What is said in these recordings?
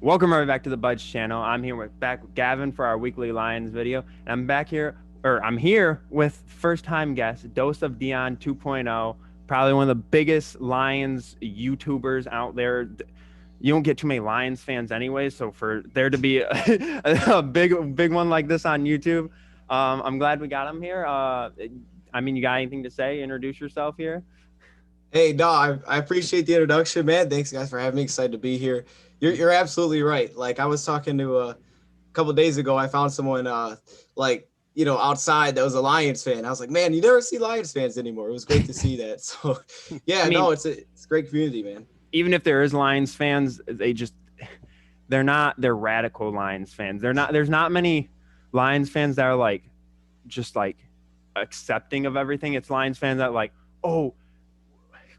Welcome right back to the Budge channel. I'm here back with Gavin for our weekly Lions video. And I'm here with first-time guest, Dose of Dion 2.0, probably one of the biggest Lions YouTubers out there. You don't get too many Lions fans anyway, so for there to be a big one like this on YouTube, I'm glad we got him here. You got anything to say? Introduce yourself here. Hey, no, I appreciate the introduction, man. Thanks, guys, for having me. Excited to be here. You're absolutely right. Like I was talking to a couple days ago, I found someone outside that was a Lions fan. I was like, man, you never see Lions fans anymore. It was great to see that. So, yeah, I mean, no, it's a great community, man. even if there is Lions fans, they're radical Lions fans. There's not many Lions fans that are like just like accepting of everything. It's Lions fans that like, oh,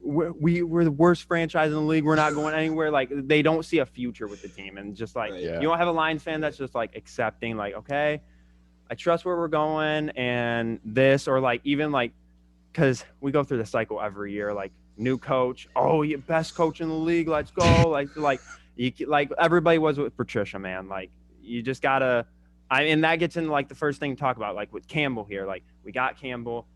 we're the worst franchise in the league. We're not going anywhere. Like they don't see a future with the team, and just like Right. you don't have a Lions fan that's just like accepting, like, okay, I trust where we're going, and this, or like even like, because we go through the cycle every year, like new coach, oh, you best coach in the league, let's go, like everybody was with Patricia, man. Like you just gotta, and that gets into like the first thing to talk about, like with Campbell here, like we got Campbell.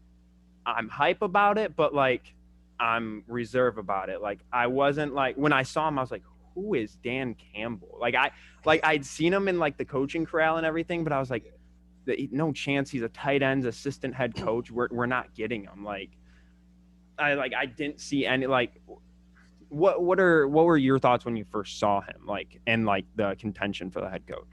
I'm hype about it, but like I'm reserved about it. Like I wasn't like when I saw him, I was like, who is Dan Campbell? I'd seen him in like the coaching corral and everything, but I was like, no chance he's a tight ends assistant head coach. We're not getting him. I didn't see any like what were your thoughts when you first saw him, like, and like the contention for the head coach?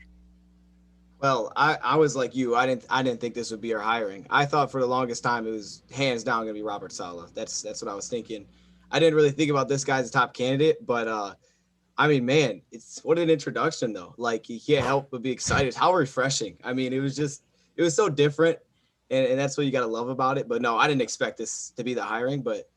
Well, I was like you. I didn't think this would be our hiring. I thought for the longest time it was hands down gonna be Robert Saleh. That's what I was thinking. I didn't really think about this guy as a top candidate, but I mean, man, it's what an introduction though. Like you can't help but be excited. How refreshing. I mean, it was so different, and that's what you gotta love about it. But no, I didn't expect this to be the hiring, but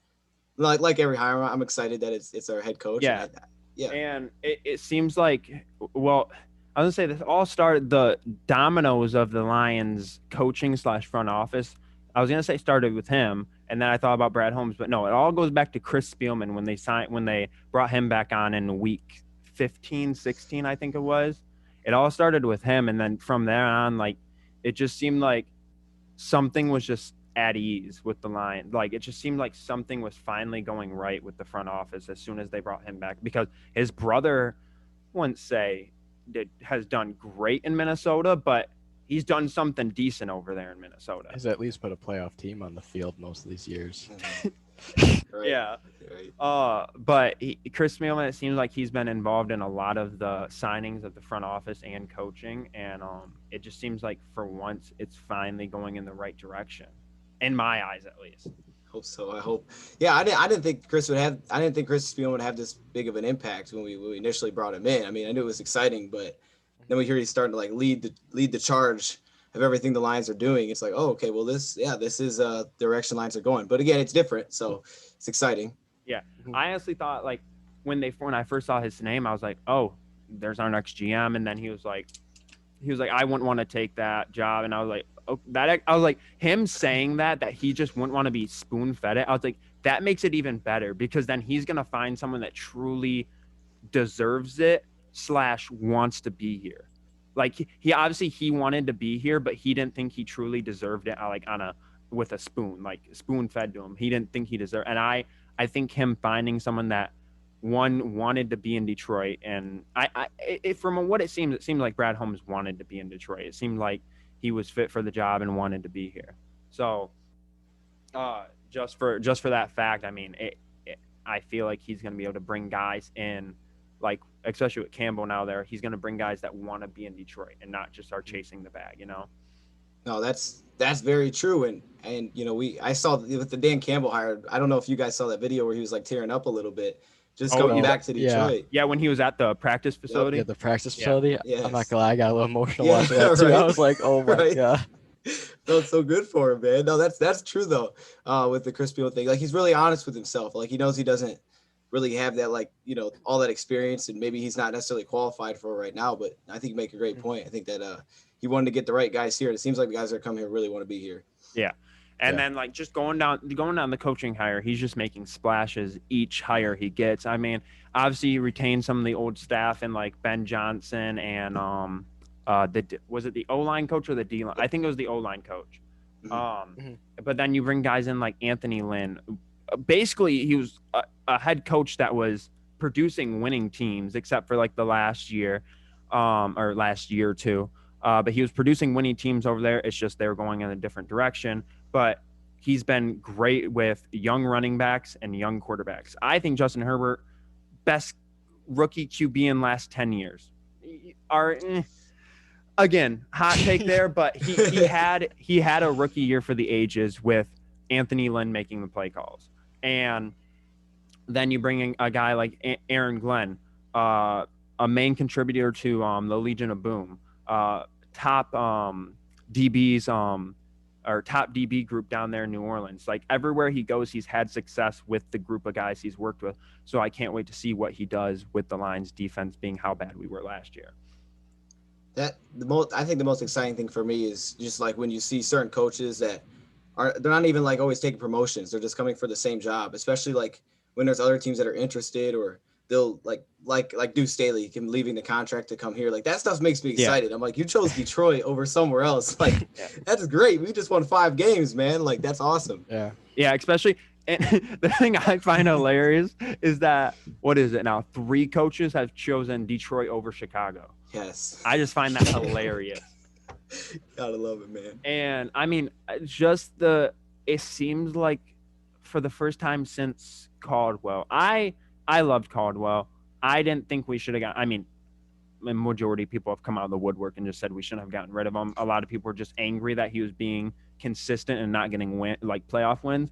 like every hiring, I'm excited that it's our head coach. Yeah, Yeah. and it seems like, well, I was gonna say this all started, the dominoes of the Lions coaching slash front office. I was gonna say started with him, and then I thought about Brad Holmes, but no, it all goes back to Chris Spielman when they brought him back on in week 15, 16, I think it was. It all started with him, and then from there on, like it just seemed like something was just at ease with the Lions. Like it just seemed like something was finally going right with the front office as soon as they brought him back, because his brother, I wouldn't say has done great in Minnesota, but he's done something decent over there in Minnesota. He's at least put a playoff team on the field most of these years. Right. Yeah. Right. But Chris Spielman, it seems like he's been involved in a lot of the signings of the front office and coaching, and it just seems like for once it's finally going in the right direction, in my eyes at least. Hope so. I hope. Yeah, I didn't think Chris would have. I didn't think Chris Spielman would have this big of an impact when we initially brought him in. I mean, I knew it was exciting, but then we hear he's starting to like lead the charge of everything the Lions are doing. It's like, oh, okay, well this is the direction Lions are going. But again, it's different, so it's exciting. Yeah, I honestly thought like when I first saw his name, I was like, oh, there's our next GM, and then he was like, I wouldn't want to take that job, and I was like, oh, I was like, him saying that he just wouldn't want to be spoon fed it. I was like, that makes it even better, because then he's gonna find someone that truly deserves it slash wants to be here. Like he obviously he wanted to be here, but he didn't think he truly deserved it. Like on a with a spoon, like spoon fed to him. He didn't think he deserved. And I think him finding someone that one wanted to be in Detroit, and from what it seemed like Brad Holmes wanted to be in Detroit. It seemed like he was fit for the job and wanted to be here. So, just for that fact, I mean, I feel like he's going to be able to bring guys in, like especially with Campbell now there, he's going to bring guys that want to be in Detroit and not just are chasing the bag, you know? No, that's very true. And I saw with the Dan Campbell hire. I don't know if you guys saw that video where he was like tearing up a little bit, just going back to Detroit. Yeah, when he was at the practice facility. Yeah, the practice facility. Yes. I'm not gonna lie, I got a little emotional watching that too. Right. I was like, oh my god. Felt so good for him, man. No, that's true though. With the Chris Beal thing, like he's really honest with himself. Like he knows he doesn't really have that, like, all that experience, and maybe he's not necessarily qualified for it right now. But I think you make a great point. I think that he wanted to get the right guys here. It seems like the guys that are coming here really want to be here. Yeah. And then like just going down the coaching hire, he's just making splashes each hire he gets. I mean, obviously he retained some of the old staff and like Ben Johnson and was it the O-line coach or the D-line? I think it was the O-line coach. But then you bring guys in like Anthony Lynn. Basically, he was a head coach that was producing winning teams, except for like the last year, or last year or two. But he was producing winning teams over there. It's just they were going in a different direction. But he's been great with young running backs and young quarterbacks. I think Justin Herbert, best rookie QB in last 10 years. Again, hot take there, but he had a rookie year for the ages with Anthony Lynn making the play calls. And then you bring in a guy like Aaron Glenn, a main contributor to the Legion of Boom, top DBs, or top DB group down there in New Orleans. Like everywhere he goes, he's had success with the group of guys he's worked with. So I can't wait to see what he does with the Lions defense being how bad we were last year. I think the most exciting thing for me is just like when you see certain coaches that they're not even like always taking promotions. They're just coming for the same job, especially like when there's other teams that are interested, or they'll like Deuce Staley leaving the contract to come here. Like that stuff makes me excited. I'm like, you chose Detroit over somewhere else. Like that's great. We just won 5 games, man. Like that's awesome. Yeah. Especially, and the thing I find hilarious is that, what is it now? 3 coaches have chosen Detroit over Chicago. Yes. I just find that hilarious. Gotta love it, man. And I mean, it seems like for the first time since Caldwell, I loved Caldwell. I didn't think we should have got, I mean, the majority of people have come out of the woodwork and just said we shouldn't have gotten rid of him. A lot of people were just angry that he was being consistent and not getting playoff wins.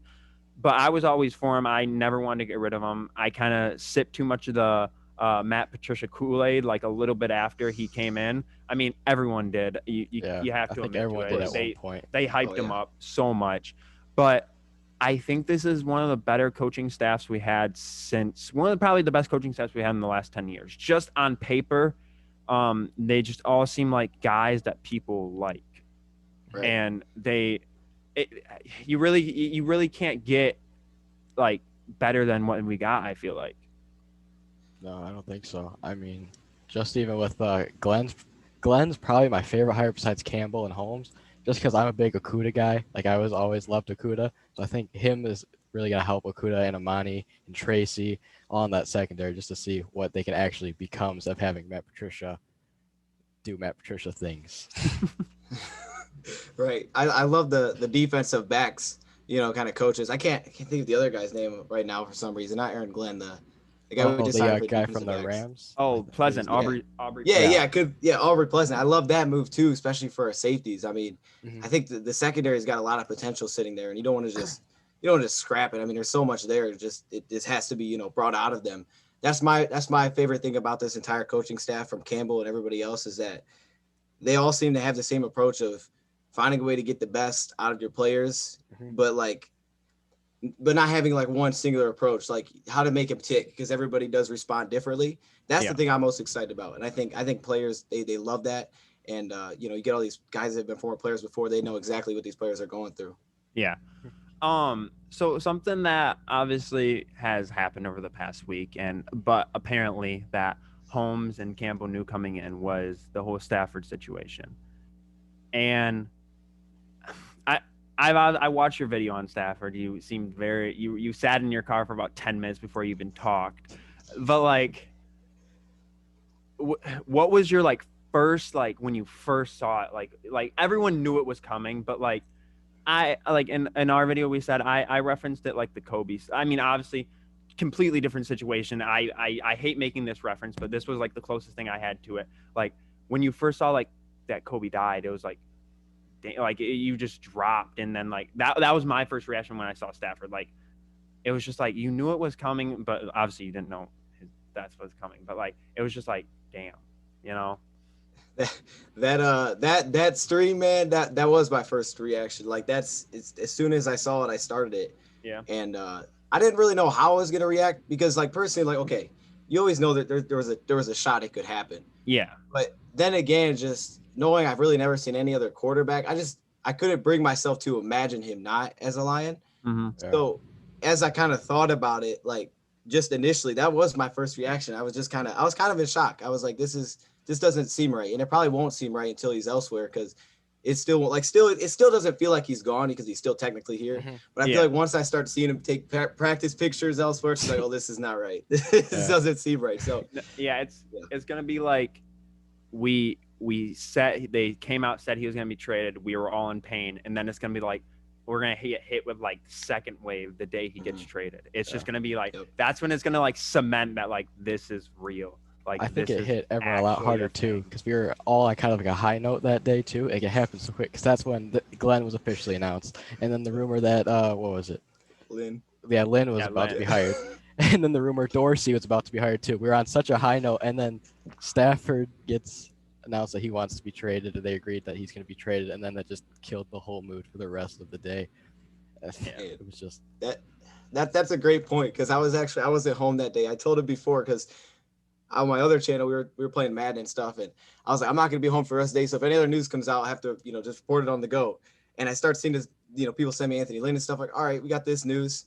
But I was always for him. I never wanted to get rid of him. I kind of sipped too much of the Matt Patricia Kool-Aid like a little bit after he came in. I mean, everyone did. You have to admit everyone to it. Did at one point. They hyped him up so much. But I think this is one of the better coaching staffs we had since probably the best coaching staffs we had in the last 10 years. Just on paper, they just all seem like guys that people like. Right. And you really can't get like better than what we got, I feel like. No, I don't think so. I mean, just even with Glenn's probably my favorite hire besides Campbell and Holmes, just because I'm a big Okudah guy. Like I always loved Okudah, so I think him is really gonna help Okudah and Amani and Tracy on that secondary, just to see what they can actually become instead of having Matt Patricia do Matt Patricia things. Right. I love the defensive backs, kind of coaches. I can't think of the other guy's name right now for some reason. Not Aaron Glenn, the guy we just signed the guy from the Rams. Oh, Pleasant. Aubrey. Aubrey Pleasant. I love that move too, especially for our safeties. I mean, I think the secondary's got a lot of potential sitting there, and you don't want to just scrap it. I mean, there's so much there. It just has to be brought out of them. That's my favorite thing about this entire coaching staff, from Campbell and everybody else, is that they all seem to have the same approach of finding a way to get the best out of your players, but not having like one singular approach, like how to make them tick, because everybody does respond differently. That's the thing I'm most excited about. And I think players, they love that. And, you get all these guys that have been former players before, they know exactly what these players are going through. Yeah. So something that obviously has happened over the past week, but apparently that Holmes and Campbell knew coming in, was the whole Stafford situation. And I watched your video on Stafford. You seemed you sat in your car for about 10 minutes before you even talked. But like, what was your first, when you first saw it? Like everyone knew it was coming, but in our video we said I referenced it like the Kobe. I mean, obviously, completely different situation. I hate making this reference, but this was like the closest thing I had to it. Like when you first saw that Kobe died, it was you just dropped, and then that was my first reaction when I saw Stafford. Like it was just like you knew it was coming, but obviously you didn't know that's what's coming. But it was just like, damn, That stream, man, that was my first reaction. It's as soon as I saw it, I started it. Yeah. And I didn't really know how I was gonna react, because personally, okay, you always know that there was a shot it could happen. Yeah. But then again, just knowing I've really never seen any other quarterback, I couldn't bring myself to imagine him not as a Lion. Mm-hmm. Yeah. So as I kind of thought about it, like just initially, that was my first reaction. I was kind of in shock. I was like, this doesn't seem right, and it probably won't seem right until he's elsewhere because it still doesn't feel like he's gone because he's still technically here. Mhm. But I feel like once I start seeing him take practice pictures elsewhere, it's like, oh, this is not right. This doesn't seem right. So it's gonna be like they came out, said he was gonna be traded. We were all in pain, and then it's gonna be like we're gonna get hit with like second wave the day he gets traded. It's just gonna be like that's when it's gonna like cement that like this is real. Like I think this it is hit everyone a lot actually harder a too, thing. because we were all on kind of like a high note that day too. Like, it happened so quick, because that's when Glenn was officially announced, and then the rumor that what was it? Lynn. Yeah, Lynn was Yeah, about to Lynn. be hired, and then the rumor Dorsey was about to be hired too. We were on such a high note, and then Stafford gets announced that he wants to be traded, and they agreed that he's going to be traded, and then that just killed the whole mood for the rest of the day. It was just That's a great point, because I wasn't home that day. I told him before, because on my other channel we were playing Madden and stuff, and I was like, I'm not gonna be home for the rest of the day, so if any other news comes out, I have to just report it on the go. And I start seeing this, people send me Anthony Lynn and stuff, like, all right, we got this news,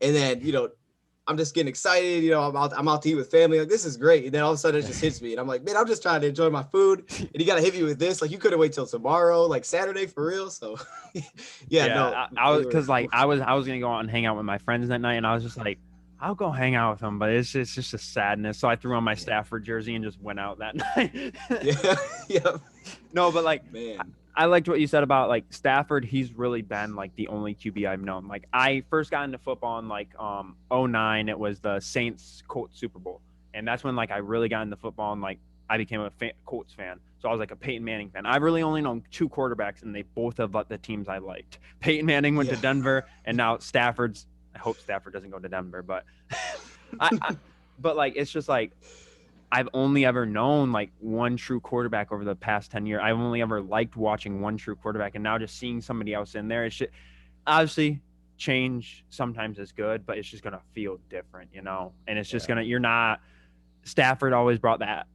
and then I'm just getting excited, I'm out to eat with family, like, this is great, and then all of a sudden it just hits me, and I'm like, man, I'm just trying to enjoy my food, and you gotta hit me with this, like, you couldn't wait till tomorrow, like Saturday, for real. So I was because like I was gonna go out and hang out with my friends that night, and I was just like, I'll go hang out with them, but it's just a sadness. So I threw on my Stafford jersey and just went out that night. yeah. No, but like, Man. I liked what you said about like Stafford. He's really been like the only QB I've known. Like I first got into football in like 09. It was the Saints Colts Super Bowl, and that's when like I really got into football, and like I became a Colts fan. So I was like a Peyton Manning fan. I've really only known two quarterbacks, and they both have the teams I liked. Peyton Manning went to Denver, and now Stafford's. I hope Stafford doesn't go to Denver, but but like it's just like I've only ever known like one true quarterback over the past 10 years. I've only ever liked watching one true quarterback, and now just seeing somebody else in there, it's just, obviously change sometimes is good, but it's just gonna feel different, and it's just Stafford always brought that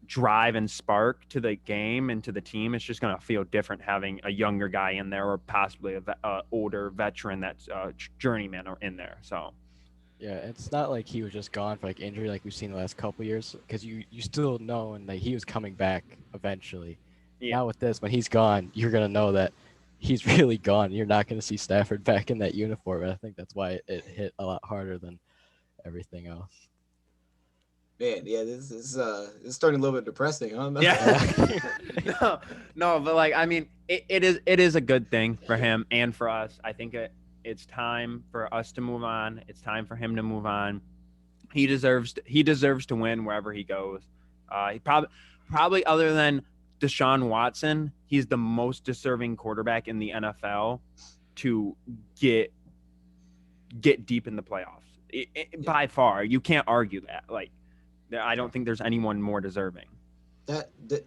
drive and spark to the game and to the team. It's just gonna feel different having a younger guy in there, or possibly a older veteran that's journeyman or in there. So yeah, it's not like he was just gone for like injury like we've seen the last couple years, because you still know and like he was coming back eventually. Now with this, when he's gone, you're gonna know that he's really gone. You're not gonna see Stafford back in that uniform, and I think that's why it hit a lot harder than everything else. Man, yeah, this is starting a little bit depressing, huh? Yeah. no, but like I mean, it is a good thing for him and for us. I think it's time for us to move on. It's time for him to move on. He deserves to win wherever he goes. He probably other than Deshaun Watson, he's the most deserving quarterback in the NFL to get deep in the playoffs. By far, you can't argue that. Like, I don't think there's anyone more deserving.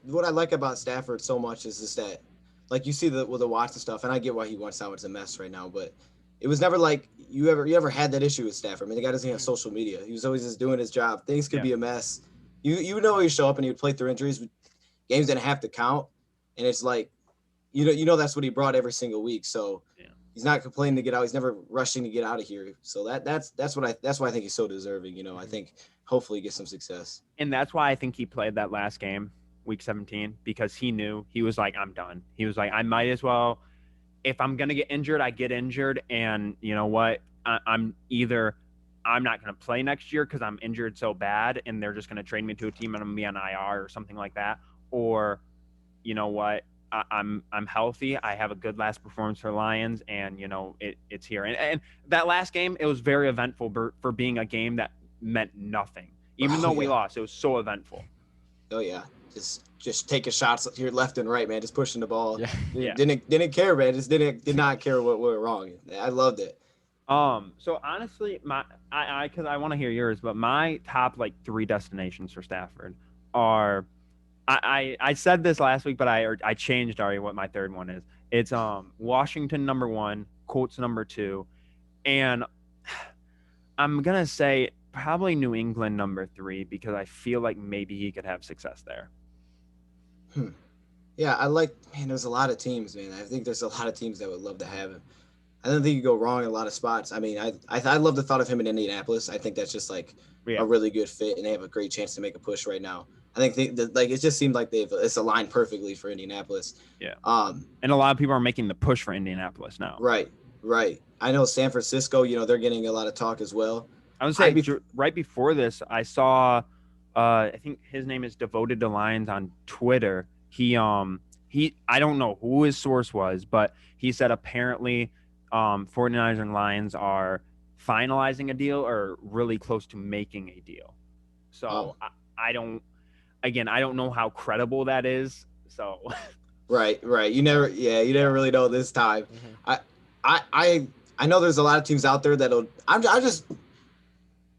What I like about Stafford so much is just that, like, you see the Watson stuff, and I get why he wants out. It's a mess right now, but it was never like you ever had that issue with Stafford. I mean, the guy doesn't have social media. He was always just doing his job. Things could be a mess. You know he'd show up and he would play through injuries. Games didn't have to count, and it's like, that's what he brought every single week. So he's not complaining to get out. He's never rushing to get out of here. So that's why I think he's so deserving. I think hopefully he gets some success. And that's why I think he played that last game, week 17, because he knew, he was like, I'm done. He was like, I might as well, if I'm going to get injured, I get injured. And you know what? I'm not going to play next year because I'm injured so bad, and they're just going to trade me to a team and I'm going to be on IR or something like that. Or, you know what? I'm healthy. I have a good last performance for Lions, and it's here. And that last game, it was very eventful for being a game that meant nothing. Even though we lost, it was so eventful. Oh yeah, just taking shots here left and right, man. Just pushing the ball. Yeah. Didn't care, man. Just did not care what went wrong. I loved it. So honestly, because I want to hear yours, but my top like 3 destinations for Stafford are, I said this last week, but I changed already what my third one is. It's Washington number 1, Colts number 2, and I'm gonna say probably New England number 3, because I feel like maybe he could have success there. Yeah, man, there's a lot of teams, man. I think there's a lot of teams that would love to have him. I don't think you go wrong in a lot of spots. I mean, I love the thought of him in Indianapolis. I think that's just like Yeah. a really good fit, and they have a great chance to make a push right now. I think like it just seemed like it's aligned perfectly for Indianapolis. Yeah. Um, And a lot of people are making the push for Indianapolis now. right, right. I know San Francisco. They're getting a lot of talk as well. I would I'd say be right before this, I saw, I think his name is Devoted to Lions on Twitter. I don't know who his source was, but he said apparently, 49ers and Lions are finalizing a deal or really close to making a deal. So oh, I don't know how credible that is. So right. You never really know this time. Mhm. I, I know there's a lot of teams out there that'll. I just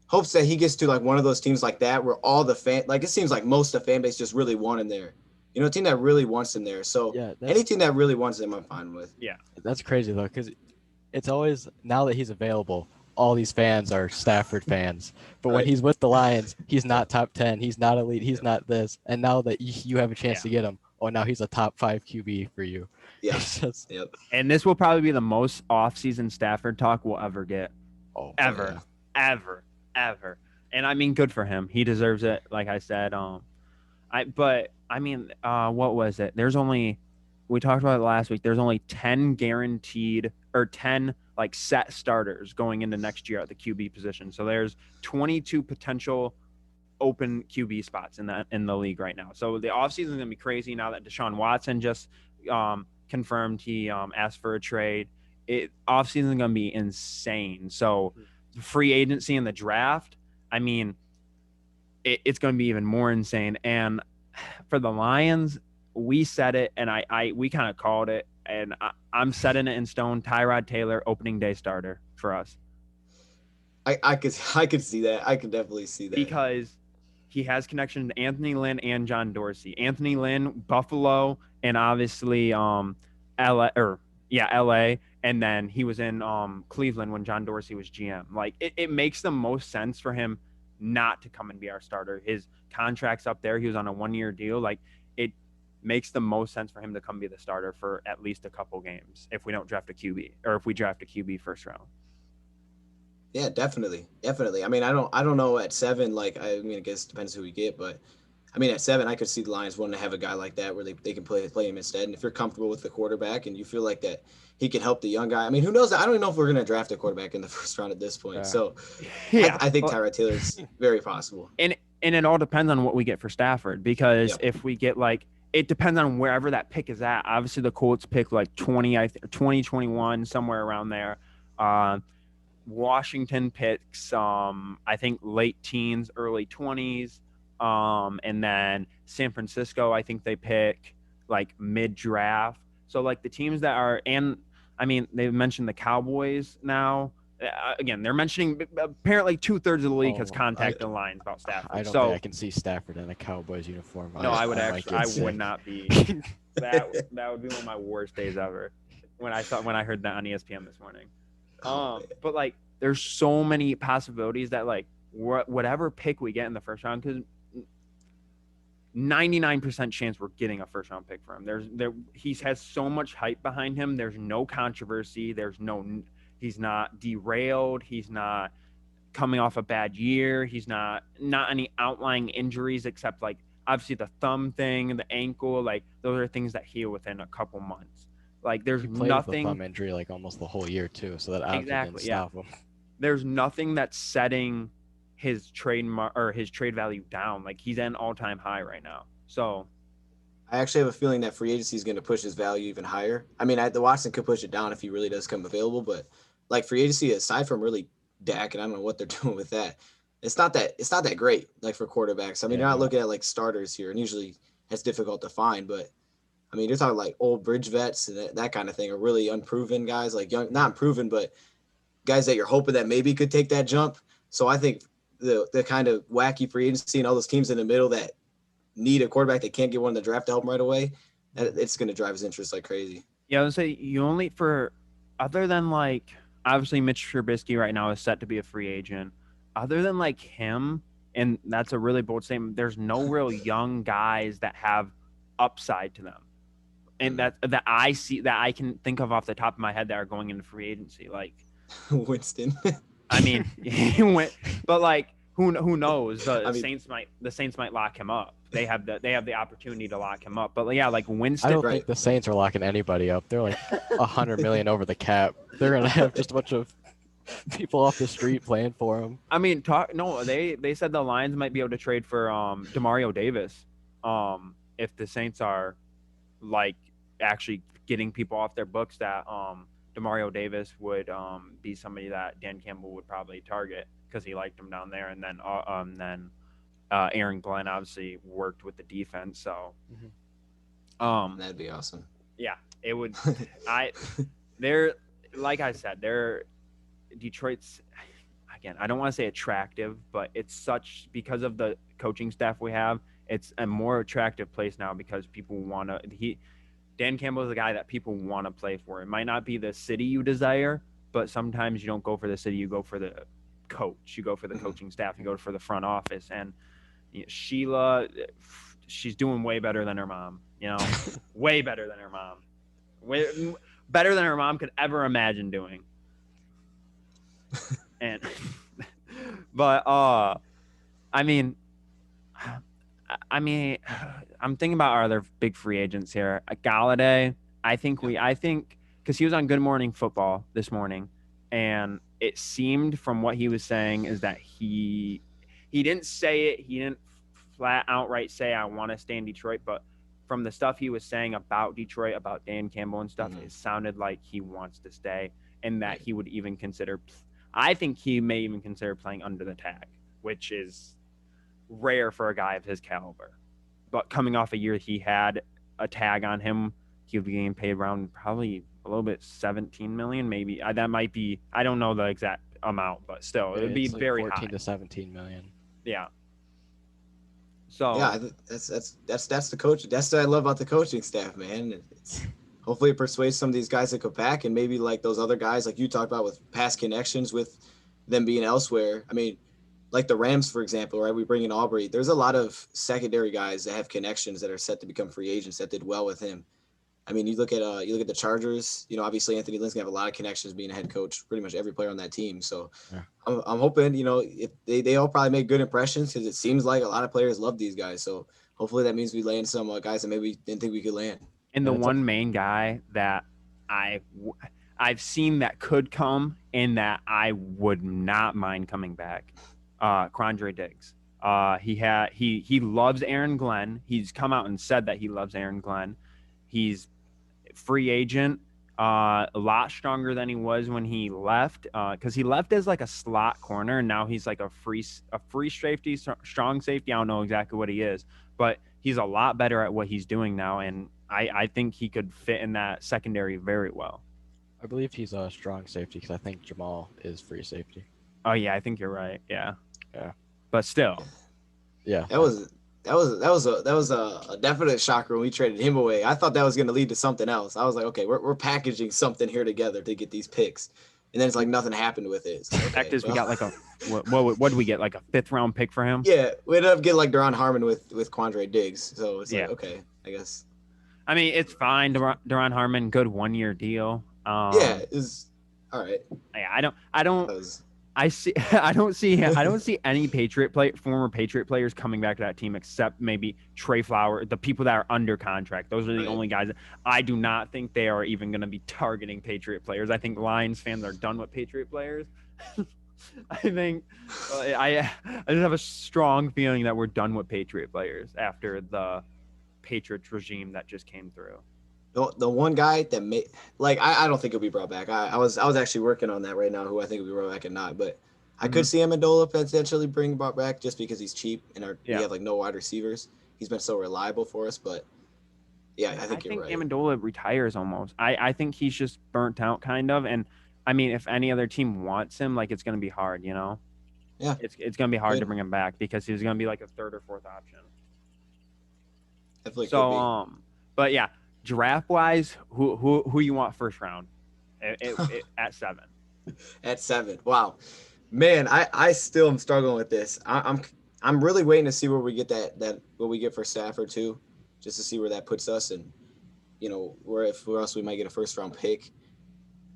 hopes that he gets to like one of those teams like that where all the it seems like most of the fan base just really want him there. A team that really wants him there. So Yeah, any team that really wants him, I'm fine with. that's crazy though, because it's always now that he's available, all these fans are Stafford fans. But when Right. he's with the Lions, he's not top 10. He's not elite. He's not this. And now that you have a chance to get him, oh, now he's a top 5 QB for you. Yeah. It's just, Yep. and this will probably be the most off-season Stafford talk we'll ever get. Ever. And I mean, good for him. He deserves it. Like I said, what was it? We talked about it last week. There's only 10 guaranteed or 10 like set starters going into next year at the QB position. So there's 22 potential open QB spots in the league right now. So the offseason is going to be crazy now that Deshaun Watson just confirmed he asked for a trade. Offseason is going to be insane. So free agency and the draft, I mean, it's going to be even more insane. And for the Lions, we said it, and we kind of called it, and I'm setting it in stone. Tyrod Taylor, opening day starter for us. I could see that. I could definitely see that. Because he has connection to Anthony Lynn and John Dorsey. Anthony Lynn, Buffalo, and obviously LA, and then he was in Cleveland when John Dorsey was GM. Like it makes the most sense for him not to come and be our starter. His contract's up there. He was on a 1-year deal. Like it makes the most sense for him to come be the starter for at least a couple games if we don't draft a QB or if we draft a QB first round. Yeah, definitely. I mean, I don't know at 7. Like, I mean, I guess it depends who we get, but I mean, at 7, I could see the Lions wanting to have a guy like that where they can play him instead. And if you're comfortable with the quarterback and you feel like that he can help the young guy, I mean, who knows? I don't even know if we're going to draft a quarterback in the first round at this point. Yeah. So, Yeah, I think Tyrod Taylor's very possible. And it all depends on what we get for Stafford, because if we get it depends on wherever that pick is at. Obviously, the Colts pick 2021, somewhere around there. Washington picks, I think late teens, early 20s. And then San Francisco, I think they pick mid draft. So the teams that are, and I mean, they've mentioned the Cowboys now. Again, they're mentioning apparently 2/3 of the league has contacted the Lions about Stafford. I don't think I can see Stafford in a Cowboys uniform. No, I would would not be. that would be one of my worst days ever. When I heard that on ESPN this morning. But there's so many possibilities that whatever pick we get in the first round, because 99% chance we're getting a first round pick for him. He has so much hype behind him. There's no controversy. He's not derailed. He's not coming off a bad year. He's not any outlying injuries except obviously the thumb thing and the ankle. Those are things that heal within a couple months. There's he played nothing. With the thumb injury almost the whole year too, so that obviously didn't stop him. There's nothing that's setting his trade value down. He's at an all-time high right now. So I actually have a feeling that free agency is going to push his value even higher. I mean, the Watson could push it down if he really does come available, but free agency, aside from really Dak, and I don't know what they're doing with that, it's not that great for quarterbacks. I mean, you're not looking at starters here, and usually it's difficult to find, but I mean, you're talking old bridge vets and that kind of thing, are really unproven guys, young, not proven, but guys that you're hoping that maybe could take that jump. So I think the kind of wacky free agency and all those teams in the middle that need a quarterback that can't get one in the draft to help them right away, it's going to drive his interest like crazy. Yeah, I would say other than obviously Mitch Trubisky right now is set to be a free agent. Other than him, and that's a really bold statement, there's no real young guys that have upside to them. and that I see that I can think of off the top of my head that are going into free agency. Like, Winston. I mean, he went, but like, who knows? The I mean- Saints might lock him up. They have the opportunity to lock him up. But yeah, like I Winston. don't Right. think the Saints are locking anybody up. They're like 100 million over the cap. They're gonna have just a bunch of people off the street playing for them. I mean, they said the Lions might be able to trade for Demario Davis, if the Saints are like actually getting people off their books. That Demario Davis would be somebody that Dan Campbell would probably target because he liked him down there, and then Aaron Glenn obviously worked with the defense, so That'd be awesome. yeah, it would. They're like I said, they're Detroit's. Again, I don't want to say attractive, but it's such because of the coaching staff we have. It's a more attractive place now because people want to. Dan Campbell is a guy that people want to play for. It might not be the city you desire, but sometimes you don't go for the city. You go for the coach. You go for the coaching staff. You go for the front office. And Sheila, she's doing way better than her mom. Way better than her mom. Way better than her mom could ever imagine doing. And but I mean I'm thinking about our other big free agents here. Galladay, I think because he was on Good Morning Football this morning, and it seemed from what he was saying is that he didn't say it, he didn't flat outright say I want to stay in Detroit, but from the stuff he was saying about Detroit, about Dan Campbell and stuff, it sounded like he wants to stay, and that he would even consider. I think he may even consider playing under the tag, which is rare for a guy of his caliber. But coming off a year he had a tag on him, he would be getting paid around probably a little bit 17 million, maybe. That might be. I don't know the exact amount, but still, it would be like very 14 high. to 17 million. Yeah. So yeah, that's the coach. That's what I love about the coaching staff, man. Hopefully it persuades some of these guys to go back, and maybe like those other guys like you talked about with past connections with them being elsewhere. I mean, like the Rams, for example, right? We bring in Aubrey. There's a lot of secondary guys that have connections that are set to become free agents that did well with him. I mean, you look at the Chargers. Obviously Anthony Lynn's gonna have a lot of connections being a head coach. Pretty much every player on that team. So Yeah. I'm hoping if they all probably make good impressions because it seems like a lot of players love these guys. So hopefully that means we land some guys that maybe we didn't think we could land. And the one main guy that I've seen that could come and that I would not mind coming back, Quandre Diggs. He loves Aaron Glenn. He's come out and said that he loves Aaron Glenn. He's free agent, a lot stronger than he was when he left, because he left as like a slot corner, and now he's like a free safety, strong safety. I don't know exactly what he is, but he's a lot better at what he's doing now, and I think he could fit in that secondary very well. I believe he's a strong safety because I think Jamal is free safety. Oh yeah, I think you're right. Yeah. Yeah. But still. Yeah. That was a definite shocker when we traded him away. I thought that was going to lead to something else. I was like, okay, we're packaging something here together to get these picks, and then it's like nothing happened with it. So, Fact is, we got like what did we get, like a 5th round pick for him? Yeah, we ended up getting like Deron Harmon with Quandre Diggs. So it's like, okay, I guess. I mean, it's fine. Deron Harmon, good 1-year deal. Yeah, it's all right. Yeah, I don't see any former Patriot players coming back to that team except maybe Trey Flower, the people that are under contract. Those are the only guys. I do not think they are even going to be targeting Patriot players. I think Lions fans are done with Patriot players. I think I just have a strong feeling that we're done with Patriot players after the Patriots regime that just came through. The one guy that made I don't think he'll be brought back. I was actually working on that right now. Who I think will be brought back and not, but I could see Amendola potentially being brought back just because he's cheap and we have like no wide receivers. He's been so reliable for us, but yeah, I think you're right. Amendola retires almost. I think he's just burnt out kind of, and I mean if any other team wants him, like it's going to be hard, Yeah, it's going to be hard to bring him back because he's going to be like a 3rd or 4th option. Definitely. So but yeah. Draft wise, who you want first round at 7? At 7, wow, man, I still am struggling with this. I'm really waiting to see where we get that what we get for Stafford too, just to see where that puts us. And where else we might get a first round pick.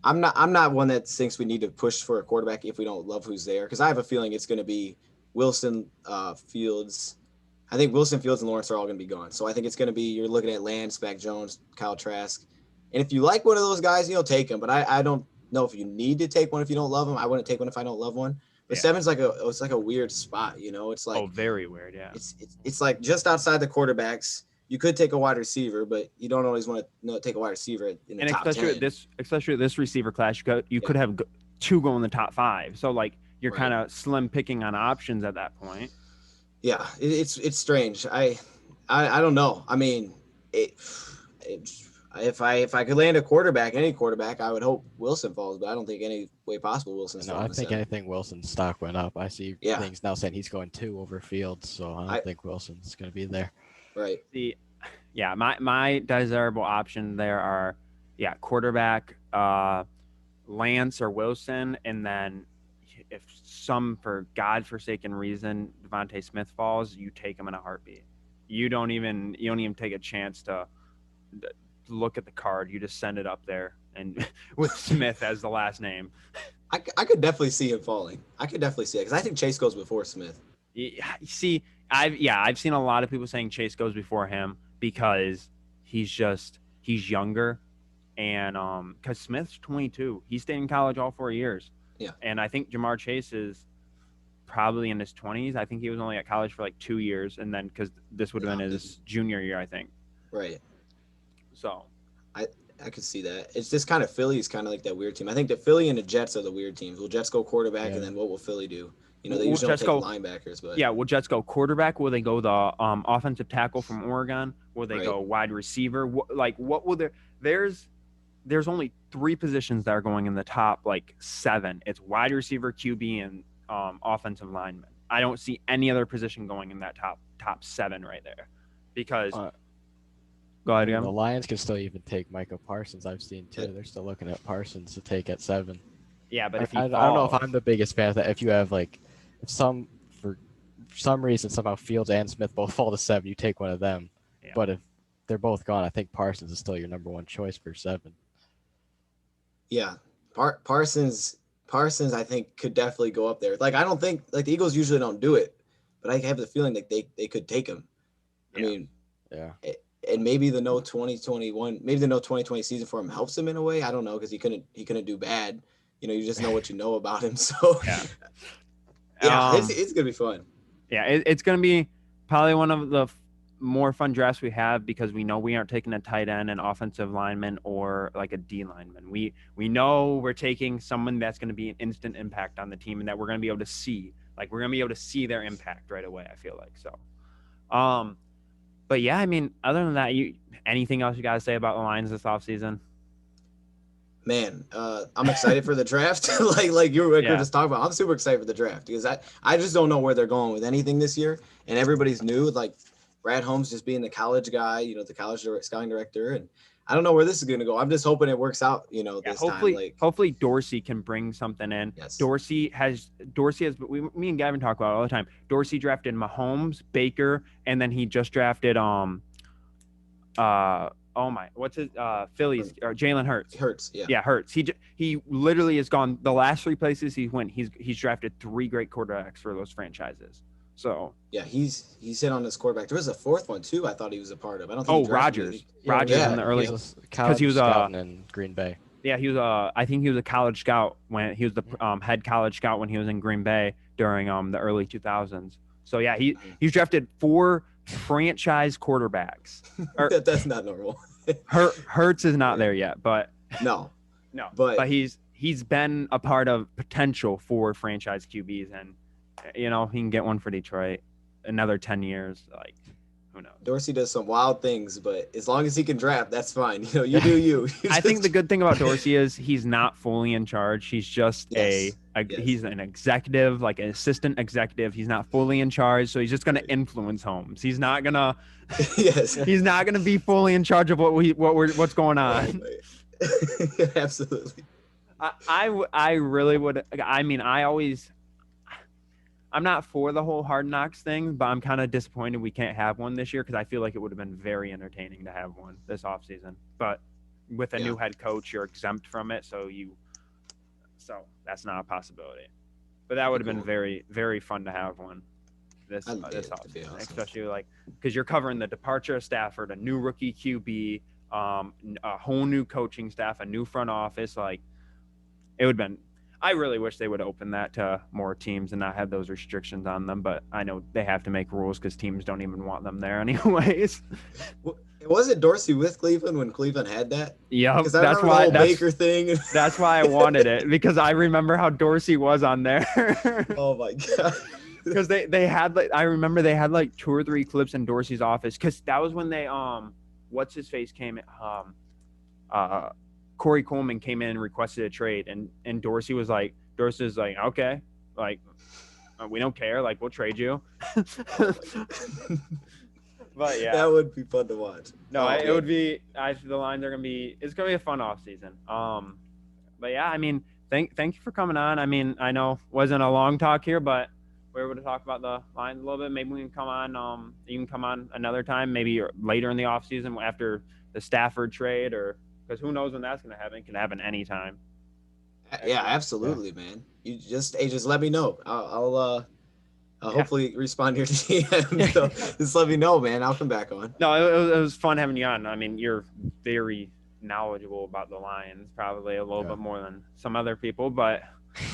I'm not one that thinks we need to push for a quarterback if we don't love who's there, because I have a feeling it's going to be Wilson, Fields. I think Wilson, Fields, and Lawrence are all going to be gone. So I think it's going to be, you're looking at Lance, Mac Jones, Kyle Trask. And if you like one of those guys, take him. But I don't know if you need to take one if you don't love him. I wouldn't take one if I don't love one. But seven's it's like a weird spot, It's like very weird, yeah. It's like just outside the quarterbacks. You could take a wide receiver, but you don't always want to take a wide receiver in the top 10. Especially this receiver class, you could have two go in the top 5. So like you're kind of slim picking on options at that point. Yeah, it's strange. I don't know. I mean, if I could land a quarterback, any quarterback, I would hope Wilson falls, but I don't think any way possible Wilson's falling. No, I think anything Wilson's stock went up. I see things now saying he's going 2 over Fields, so I don't think Wilson's going to be there. Right. My desirable option there are quarterback, Lance or Wilson, and then if for godforsaken reason Devontae Smith falls, you take him in a heartbeat. You don't even take a chance to look at the card. You just send it up there and with Smith as the last name. I could definitely see him falling. I could definitely see it because I think Chase goes before Smith. See, I've seen a lot of people saying Chase goes before him because he's younger, and because Smith's 22, he stayed in college all 4 years. Yeah, and I think Jamar Chase is probably in his 20s. I think he was only at college for like 2 years, and then because this would have been his junior year, I think. Right. So, I could see that. It's just kind of Philly's kind of like that weird team. I think the Philly and the Jets are the weird teams. Will Jets go quarterback, and then what will Philly do? They usually don't take linebackers, but will Jets go quarterback? Will they go the offensive tackle from Oregon? Will they go wide receiver? What will there's only 3 positions that are going in the top 7. It's wide receiver, QB, and offensive lineman. I don't see any other position going in that top 7 right there, because. Go ahead, the Lions can still even take Micah Parsons. I've seen too. They're still looking at Parsons to take at 7. Yeah, but if I don't know if I'm the biggest fan of that. If you have for some reason somehow Fields and Smith both fall to 7, you take one of them. Yeah. But if they're both gone, I think Parsons is still your number 1 choice for 7. Yeah, Parsons I think could definitely go up there. I don't think the Eagles usually don't do it, but I have the feeling that they could take him. I mean, and maybe the no 2020 season for him helps him in a way. I don't know, because he couldn't do bad. You just know what you know about him. So it's gonna be fun. Yeah, it's gonna be probably one of the more fun drafts we have, because we know we aren't taking a tight end, an offensive lineman, or a D lineman. We know we're taking someone that's going to be an instant impact on the team, and that we're going to be able to see. We're going to be able to see their impact right away, I feel like. So, but yeah, I mean, other than that, anything else you got to say about the Lions this offseason? Man, I'm excited for the draft. like you were just talking about, I'm super excited for the draft, because I just don't know where they're going with anything this year, and everybody's new. Brad Holmes just being the college guy, the college scouting director, and I don't know where this is going to go. I'm just hoping it works out, this time. Hopefully Dorsey can bring something in. Yes. Dorsey has, me and Gavin talk about it all the time. Dorsey drafted Mahomes, Baker, and then he just drafted Phillies, or Jalen Hurts. Hurts. He literally has gone the last 3 places he went. He's drafted 3 great quarterbacks for those franchises. So yeah, he's hit on this quarterback. There was a 4th one too. I thought he was a part of. I don't think. Rodgers in the early, because he was in Green Bay. Yeah, he was I think he was a college scout when he was the head college scout when he was in Green Bay during the early 2000s. So yeah, he's drafted 4 franchise quarterbacks. That's not normal. Hurts is not there yet, but no, but he's been a part of potential for franchise QBs, and he can get one for Detroit another 10 years. Who knows? Dorsey does some wild things, but as long as he can draft, that's fine. You do you. I think the good thing about Dorsey is he's not fully in charge. He's just he's an executive, an assistant executive. He's not fully in charge, so he's just going to influence Holmes. He's not going to he's not going to be fully in charge of what's going on. Absolutely. I really would. I mean, I'm not for the whole Hard Knocks thing, but I'm kind of disappointed we can't have one this year because I feel like it would have been very entertaining to have one this offseason. But with a Yeah. new head coach, you're exempt from it, so that's not a possibility. But that would have been Cool. very, very fun to have one this That'd be offseason, awesome. especially like because you're covering the departure of Stafford, a new rookie QB, a whole new coaching staff, a new front office. Like it would have been. I really wish they would open that to more teams and not have those restrictions on them. But I know they have to make rules because teams don't even want them there anyways. Was it Dorsey with Cleveland when Cleveland had that? Yeah, Because I that's remember the why whole Baker thing. that's why I wanted it because I remember how Dorsey was on there. Oh my god. Because they had like I remember they had like 2 or 3 clips in Dorsey's office because that was when they what's his face came Corey Coleman came in and requested a trade and Dorsey's like okay, like we don't care, like we'll trade you. But yeah, That would be fun to watch. no, Oh, it man. would be. The lines are it's gonna be a fun off season. But yeah, I mean, thank you for coming on. I mean, I know wasn't a long talk here, but we were able to talk about the lines a little bit. Maybe we can come on. You can come on another time, maybe later in the off season after the Stafford trade, or because who knows when that's gonna happen? It can happen anytime. Yeah, absolutely, man. You just let me know. I'll hopefully respond to your DM. So just let me know, man. I'll come back on. No, it was fun having you on. I mean, you're very knowledgeable about the Lions, probably a little bit more than some other people, but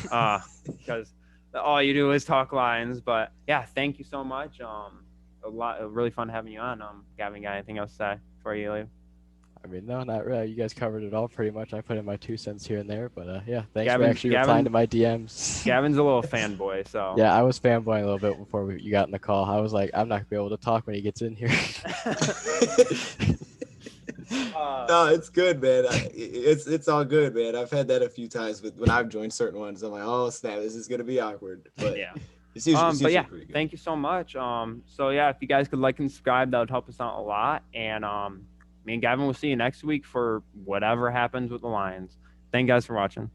because all you do is talk Lions. But yeah, thank you so much. Really fun having you on. Gavin, got anything else to say before you leave? I mean, no, not really. You guys covered it all pretty much. I put in my 2 cents here and there, but yeah, thanks for actually replying to my DMs. Gavin's a little fanboy, so yeah, I was fanboying a little bit before you got in the call. I was like, I'm not gonna be able to talk when he gets in here. No, it's good, man. It's all good, man. I've had that a few times when I've joined certain ones. I'm like, oh snap, this is gonna be awkward. But yeah. It's usually But yeah, pretty good. thank you so much. So yeah, if you guys could like and subscribe, that would help us out a lot. And me and Gavin will see you next week for whatever happens with the Lions. Thank you guys for watching.